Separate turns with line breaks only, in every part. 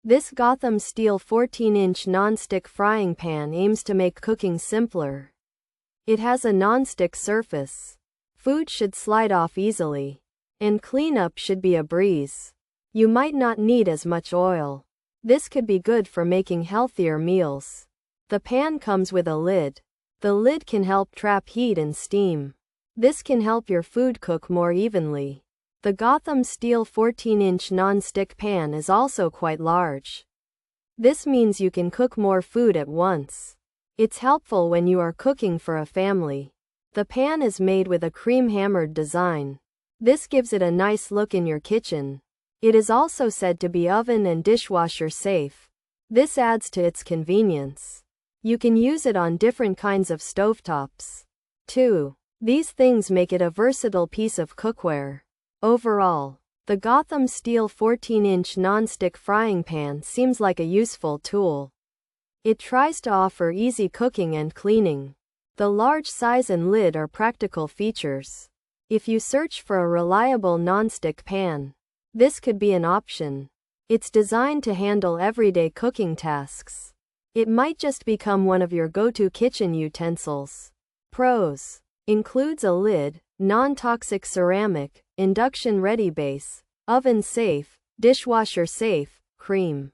This Gotham Steel 14-inch nonstick frying pan aims to make cooking simpler. It has a nonstick surface. Food should slide off easily, and cleanup should be a breeze. You might not need as much oil. This could be good for making healthier meals. The pan comes with a lid. The lid can help trap heat and steam. This can help your food cook more evenly. The Gotham Steel 14-inch non-stick pan is also quite large. This means you can cook more food at once. It's helpful when you are cooking for a family. The pan is made with a cream-hammered design. This gives it a nice look in your kitchen. It is also said to be oven and dishwasher safe. This adds to its convenience. You can use it on different kinds of stovetops, too. These things make it a versatile piece of cookware. Overall, the Gotham Steel 14-inch non-stick frying pan seems like a useful tool. It tries to offer easy cooking and cleaning. The large size and lid are practical features. If you search for a reliable non-stick pan, this could be an option. It's designed to handle everyday cooking tasks. It might just become one of your go-to kitchen utensils. Pros: includes a lid, non-toxic ceramic, induction-ready base, oven-safe, dishwasher-safe, cream.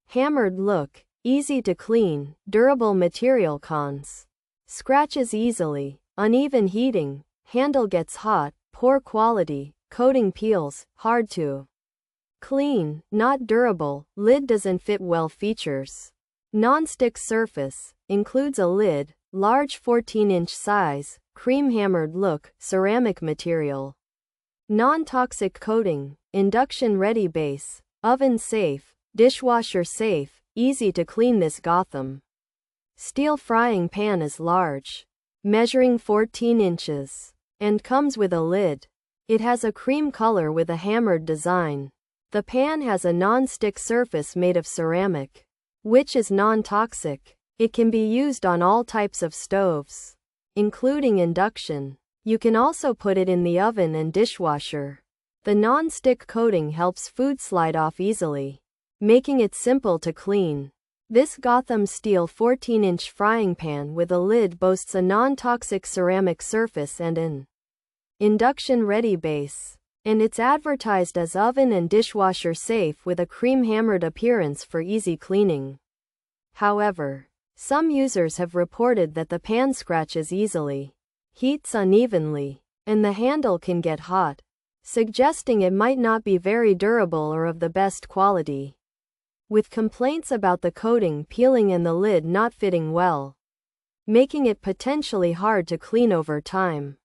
Hammered look, easy to clean, durable material. Cons: scratches easily, uneven heating, handle gets hot, poor quality, coating peels, hard to clean, not durable, lid doesn't fit well. Features: non-stick surface, includes a lid, large 14-inch size, cream hammered look, ceramic material. Non-toxic coating, induction-ready base, oven-safe, dishwasher-safe, easy to clean. This Gotham Steel frying pan is large, measuring 14 inches, and comes with a lid. It has a cream color with a hammered design. The pan has a non-stick surface made of ceramic, which is non-toxic. It can be used on all types of stoves, including induction. You can also put it in the oven and dishwasher. The non-stick coating helps food slide off easily, making it simple to clean. This Gotham Steel 14-inch frying pan with a lid boasts a non-toxic ceramic surface and an induction-ready base, and it's advertised as oven and dishwasher safe with a cream-hammered appearance for easy cleaning. However, some users have reported that the pan scratches easily, heats unevenly, and the handle can get hot, suggesting it might not be very durable or of the best quality, with complaints about the coating peeling and the lid not fitting well, making it potentially hard to clean over time.